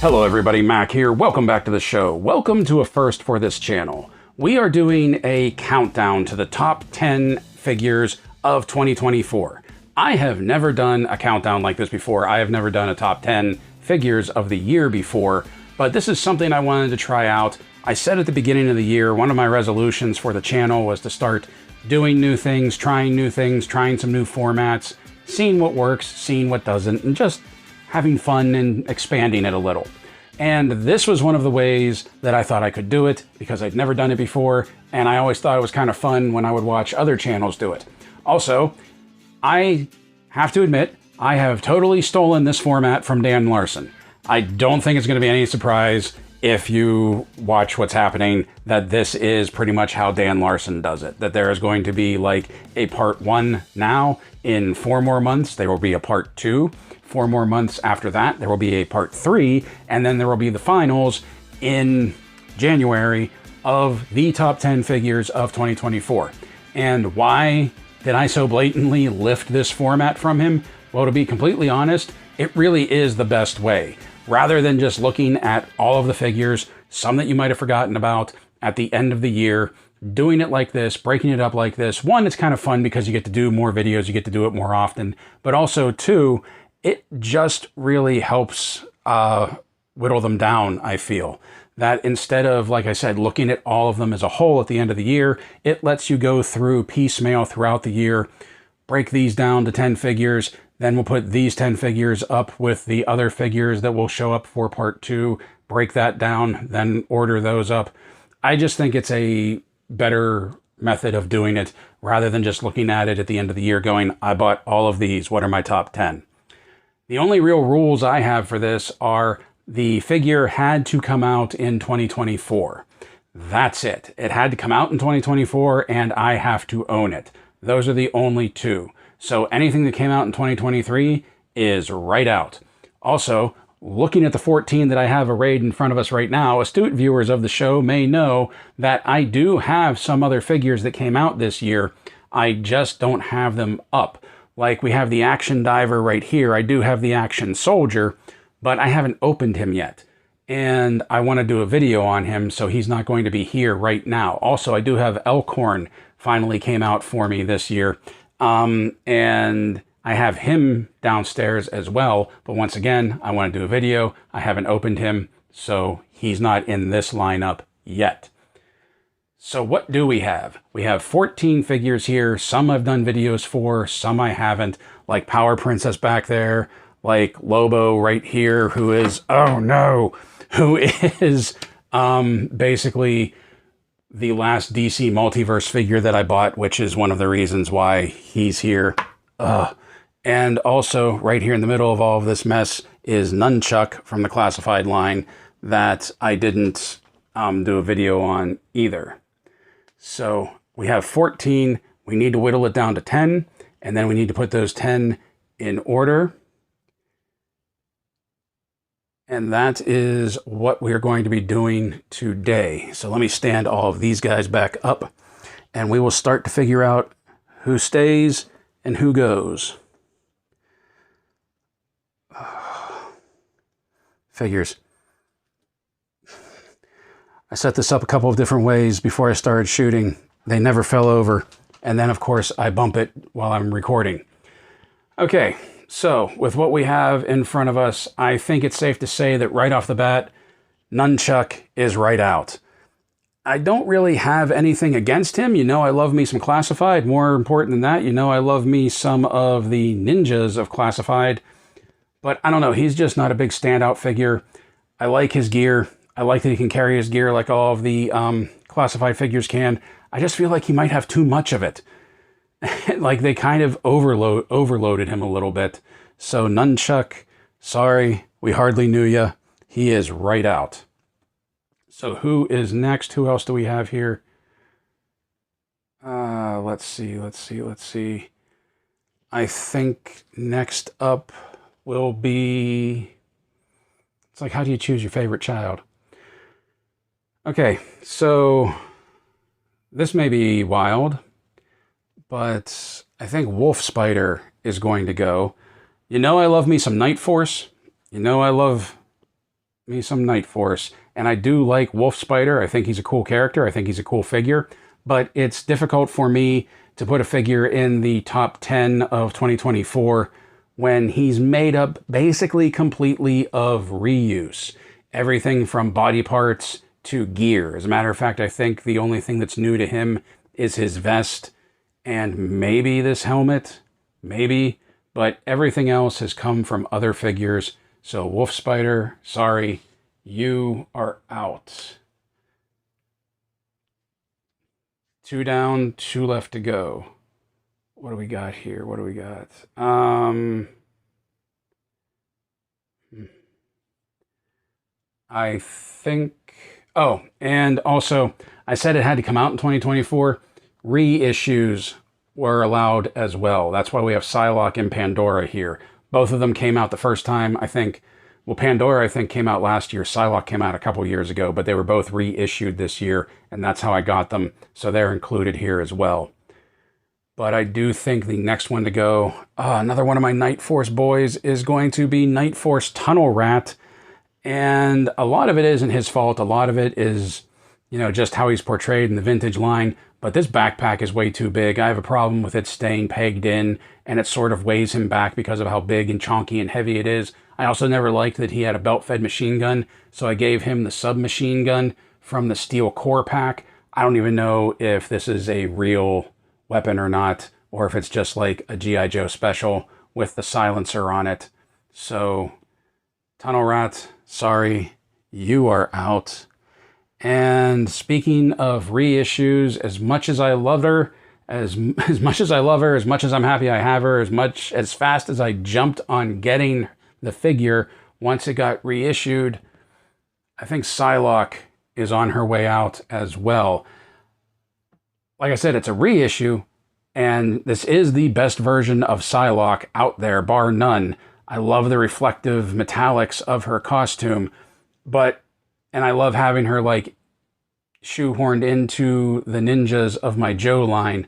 Hello everybody, Mac here. Welcome back to the show. Welcome to a first for this channel. We are doing a countdown to the top 10 figures of 2024. I have never done a countdown like this before. I have never done a top 10 figures of the year before, but this is something I wanted to try out. I said at the beginning of the year, one of my resolutions for the channel was to start doing new things, trying some new formats, seeing what works, seeing what doesn't, and just having fun and expanding it a little. And this was one of the ways that I thought I could do it because I'd never done it before, and I always thought it was kind of fun when I would watch other channels do it. Also, I have to admit, I have totally stolen this format from Dan Larson. I don't think it's going to be any surprise if you watch what's happening that this is pretty much how Dan Larson does it. That there is going to be like a part 1 now. In 4 more months, there will be a part 2. 4 more months after that, there will be a part 3, and then there will be the finals in January of the top 10 figures of 2024. And why did I so blatantly lift this format from him? Well, to be completely honest, it really is the best way. Rather than just looking at all of the figures, some that you might have forgotten about at the end of the year, doing it like this, breaking it up like this. One, it's kind of fun because you get to do more videos, you get to do it more often, but also two, it just really helps whittle them down, I feel. That instead of, like I said, looking at all of them as a whole at the end of the year, it lets you go through piecemeal throughout the year, break these down to 10 figures, then we'll put these 10 figures up with the other figures that will show up for part 2, break that down, then order those up. I just think it's a better method of doing it rather than just looking at it at the end of the year going, I bought all of these, what are my top 10? The only real rules I have for this are the figure had to come out in 2024. That's it. It had to come out in 2024 and I have to own it. Those are the only two. So anything that came out in 2023 is right out. Also, looking at the 14 that I have arrayed in front of us right now, astute viewers of the show may know that I do have some other figures that came out this year. I just don't have them up. Like we have the Action Diver right here. I do have the Action Soldier, but I haven't opened him yet. And I want to do a video on him, so he's not going to be here right now. Also, I do have Elkhorn finally came out for me this year. And I have him downstairs as well. But once again, I want to do a video. I haven't opened him, so he's not in this lineup yet. So what do we have? We have 14 figures here. Some I've done videos for, some I haven't. Like Power Princess back there, like Lobo right here, who is, oh no, who is basically the last DC Multiverse figure that I bought, which is one of the reasons why he's here. And also right here in the middle of all of this mess is Nunchuck from the Classified line that I didn't do a video on either. So we have 14, we need to whittle it down to 10, and then we need to put those 10 in order. And that is what we're going to be doing today. So let me stand all of these guys back up, and we will start to figure out who stays and who goes. Figures. I set this up a couple of different ways before I started shooting. They never fell over. And then, of course, I bump it while I'm recording. Okay, so with what we have in front of us, I think it's safe to say that right off the bat, Nunchuck is right out. I don't really have anything against him. You know I love me some Classified. More important than that, you know I love me some of the ninjas of Classified. But I don't know, he's just not a big standout figure. I like his gear. I like that he can carry his gear like all of the Classified figures can. I just feel like he might have too much of it. Like they kind of overloaded him a little bit. So Nunchuck, sorry, we hardly knew ya. He is right out. So who is next? Who else do we have here? Let's see. I think next up will be... It's like, how do you choose your favorite child? Okay, so this may be wild, but I think Wolf Spider is going to go. You know I love me some Night Force. You know I love me some Night Force. And I do like Wolf Spider. I think he's a cool character. I think he's a cool figure. But it's difficult for me to put a figure in the top 10 of 2024 when he's made up basically completely of reuse. Everything from body parts to gear. As a matter of fact, I think the only thing that's new to him is his vest and maybe this helmet. Maybe. But everything else has come from other figures. So Wolf Spider, sorry, you are out. 2 down, 2 left to go. What do we got here? What do we got? I think... Oh, and also, I said it had to come out in 2024. Reissues were allowed as well. That's why we have Psylocke and Pandora here. Both of them came out the first time, I think. Well, Pandora, I think, came out last year. Psylocke came out a couple years ago, but they were both reissued this year, and that's how I got them. So they're included here as well. But I do think the next one to go, another one of my Night Force boys, is going to be Night Force Tunnel Rat. And a lot of it isn't his fault. A lot of it is, you know, just how he's portrayed in the vintage line. But this backpack is way too big. I have a problem with it staying pegged in, and it sort of weighs him back because of how big and chonky and heavy it is. I also never liked that he had a belt-fed machine gun, so I gave him the submachine gun from the Steel Core pack. I don't even know if this is a real weapon or not, or if it's just like a G.I. Joe special with the silencer on it. So, Tunnel Rat, sorry, you are out. And speaking of reissues, as much as I love her, as much as I'm happy I have her, as fast as I jumped on getting the figure once it got reissued, I think Psylocke is on her way out as well. Like I said, it's a reissue, and this is the best version of Psylocke out there, bar none. I love the reflective metallics of her costume, and I love having her like shoehorned into the ninjas of my Joe line.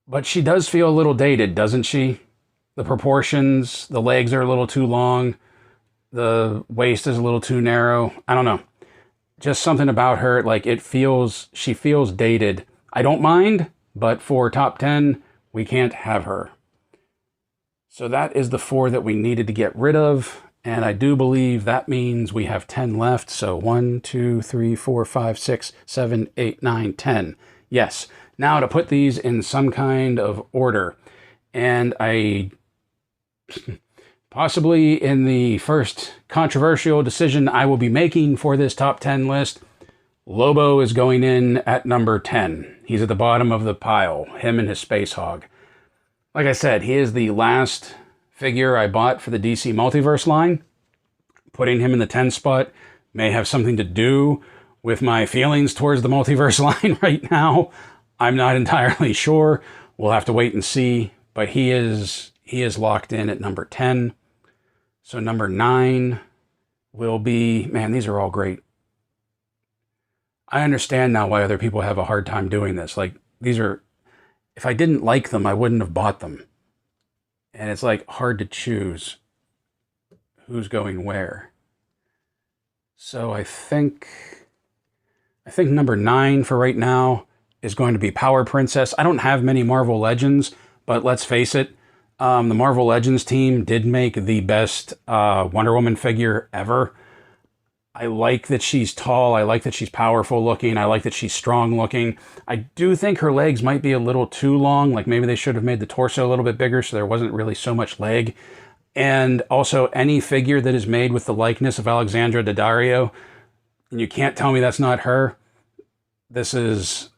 But she does feel a little dated, doesn't she? The proportions, the legs are a little too long, the waist is a little too narrow. I don't know. Just something about her, like she feels dated. I don't mind, but for top 10, we can't have her. So that is the 4 that we needed to get rid of. And I do believe that means we have 10 left. So 1, 2, 3, 4, 5, 6, 7, 8, 9, 10. Yes. Now to put these in some kind of order. And I possibly in the first controversial decision I will be making for this top 10 list, Lobo is going in at number 10. He's at the bottom of the pile, him and his Space Hog. Like I said, he is the last figure I bought for the DC Multiverse line. Putting him in the 10 spot may have something to do with my feelings towards the Multiverse line right now. I'm not entirely sure. We'll have to wait and see. But he is locked in at number 10. So number 9 will be... Man, these are all great. I understand now why other people have a hard time doing this. Like, these are... If I didn't like them, I wouldn't have bought them. And it's like hard to choose who's going where. So I think number 9 for right now is going to be Power Princess. I don't have many Marvel Legends, but let's face it, the Marvel Legends team did make the best Wonder Woman figure ever. I like that she's tall. I like that she's powerful looking. I like that she's strong looking. I do think her legs might be a little too long. Like maybe they should have made the torso a little bit bigger so there wasn't really so much leg. And also any figure that is made with the likeness of Alexandra Daddario, and you can't tell me that's not her, this is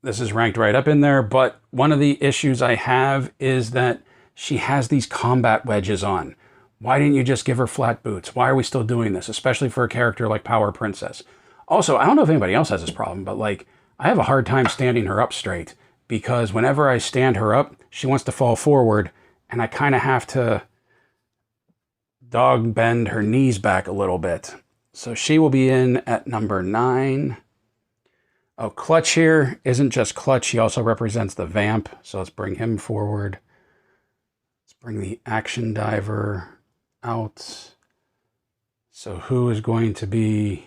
ranked right up in there. But one of the issues I have is that she has these combat wedges on. Why didn't you just give her flat boots? Why are we still doing this? Especially for a character like Power Princess. Also, I don't know if anybody else has this problem, but like, I have a hard time standing her up straight because whenever I stand her up, she wants to fall forward and I kind of have to dog bend her knees back a little bit. So she will be in at number 9. Oh, Clutch here isn't just Clutch. He also represents the Vamp. So let's bring him forward. Let's bring the Action Diver out. So who's going to be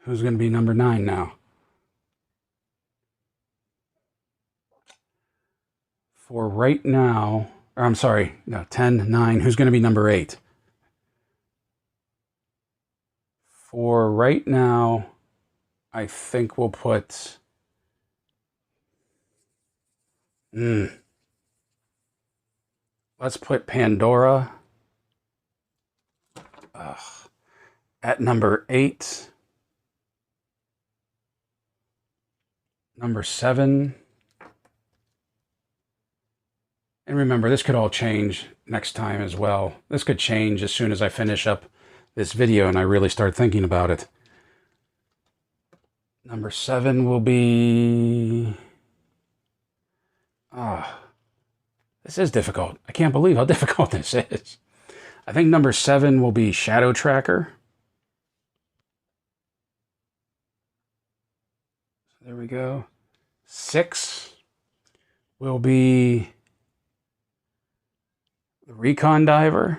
number 9 now? For right now, or I'm sorry, no, 10, 9, who's going to be number 8? For right now, I think we'll put... Let's put Pandora at number 8. Number 7. And remember, this could all change next time as well. This could change as soon as I finish up this video and I really start thinking about it. Number 7 will be... this is difficult. I can't believe how difficult this is. I think number 7 will be Shadow Tracker. So there we go. 6 will be the Recon Diver.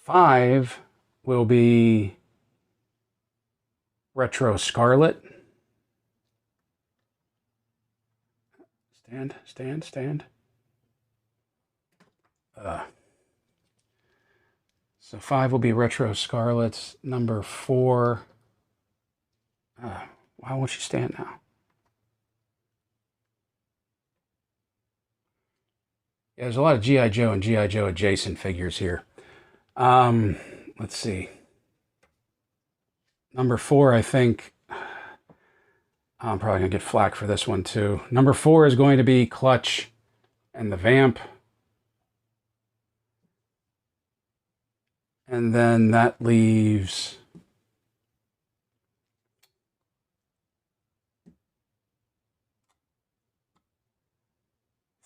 5 will be Retro Scarlet. Stand. So 5 will be Retro Scarlet. Number 4. Why won't she stand now? Yeah, there's a lot of G.I. Joe and G.I. Joe adjacent figures here. Let's see. Number 4, I think... I'm probably going to get flack for this one too. Number 4 is going to be Clutch and the Vamp. And then that leaves...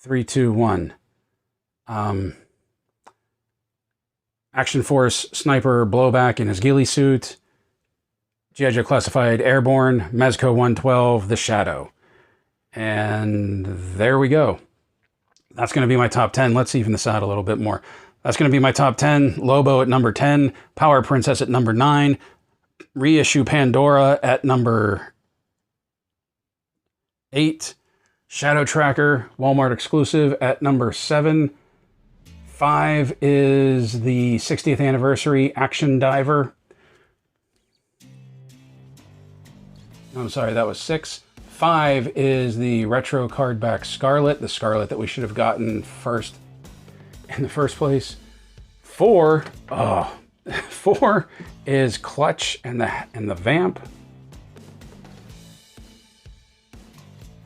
3, 2, 1. Action Force Sniper Blowback in his ghillie suit. G.I. Joe Classified Airborne, Mezco 112, The Shadow. And there we go. That's going to be my top 10. Let's even this out a little bit more. That's going to be my top 10. Lobo at number 10. Power Princess at number 9. Reissue Pandora at number 8. Shadow Tracker, Walmart exclusive at number 7. 5 is the 60th Anniversary Action Diver. I'm sorry, that was 6. 5 is the Retro Cardback Scarlet, the Scarlet that we should have gotten first in the first place. 4 is Clutch and the Vamp.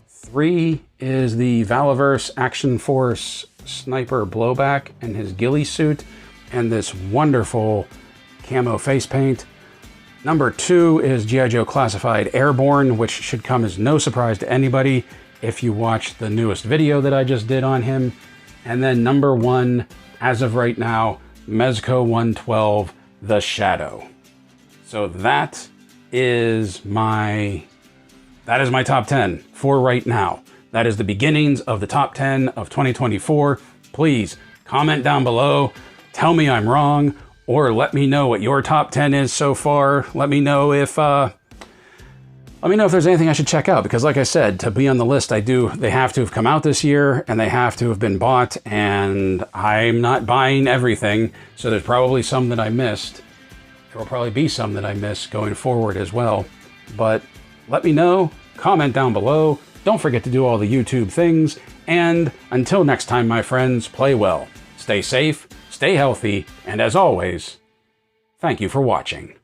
3 is the Valaverse Action Force Sniper Blowback in his ghillie suit and this wonderful camo face paint. Number 2 is G.I. Joe Classified Airborne, which should come as no surprise to anybody if you watched the newest video that I just did on him. And then number 1, as of right now, Mezco 112, The Shadow. So that is my top 10 for right now. That is the beginnings of the top 10 of 2024. Please comment down below, tell me I'm wrong, or let me know what your top 10 is so far. Let me know if there's anything I should check out, because like I said, to be on the list, they have to have come out this year and they have to have been bought, and I'm not buying everything. So there's probably some that I missed. There will probably be some that I missed going forward as well. But let me know, comment down below. Don't forget to do all the YouTube things. And until next time, my friends, play well, stay safe, stay healthy, and as always, thank you for watching.